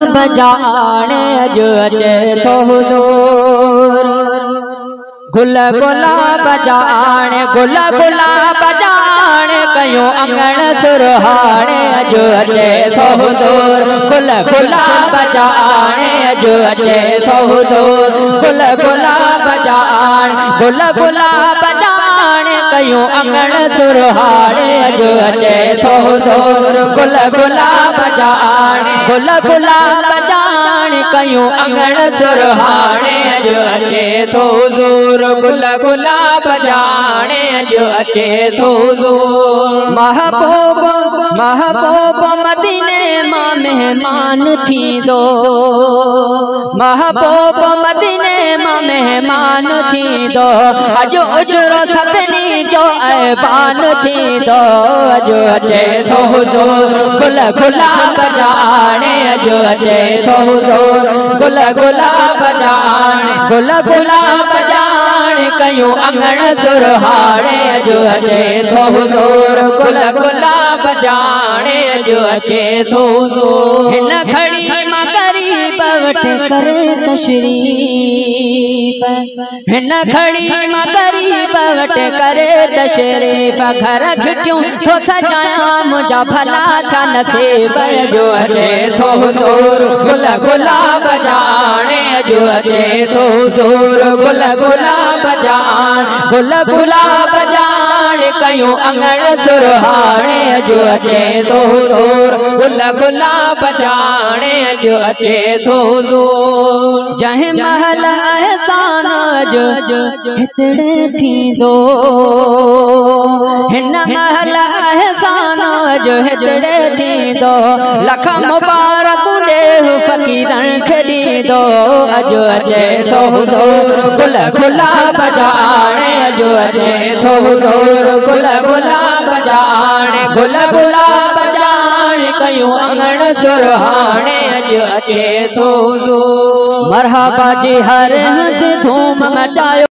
बजाने जो अचे थो हुज़ूर। गुल गुला बजाने गुल गुला बजाने कयो अंगण सुरहाने जो अचे थो हुज़ूर। गुल गुला बजाने जो अचे थो हुज़ूर। गुल गुला बजाने गुल गुला बजाने कयो अंगण सुरहाने जो अचे थो हुज़ूर। गुल गुला बजाने गुल गुला बजाने कयो अंगण सुरहाने जो अचे थो हुज़ूर। गुल गुला बजाने जो अचे थो हुज़ूर। महबूब महबूब मदीने मां मेहमान थींदो। महबूब मदीने मां मेहमान थींदो। अॼु उजरो सभिनी जो ऐबान थींदो। अॼु अचे थो हुज़ूर। गुल गुला बजाने अॼु अचे थो हुज़ूर। गुल गुला बजाने गुल गुला बजाने कयो अंगण सुरहाने अॼु अचे थो हुज़ूर। गुल गुला बजाने अॼु अचे थो हुज़ूर। हिन खड़ी मां ग़रीब वटि करे तशरीफ़। हिन खड़ी मां ग़रीब वटि करे तशरीफ़। घर खिटियूं थो सजाया मुंहिंजा भला छा नसीब अॼु अचे थो हुज़ूर। गुल गुला बजाने अॼु अचे थो हुज़ूर। गुल गुला बजाने गुल गुला बजाने कयो अंगण सुरहाने अॼु अचे थो हुज़ूर। गुल गुला बजाने अॼु अचे थो हुज़ूर। जंहिं महल एहसान अॼु हितड़े थींदो। हिन महल एहसान अॼु हितड़े थींदो। लख मुबारक ॾे फ़क़ीरनि खे ॾींदो। अॼु अचे थो हुज़ूर। गुल गुला बजाने अॼु अचे थो हुज़ूर। गुल गुला बजाने गुल गुला बजाने कयो अंगण सुरहाने अॼु अचे थो हुज़ूर। मरहबा जी हर हंधि धूम मचायो।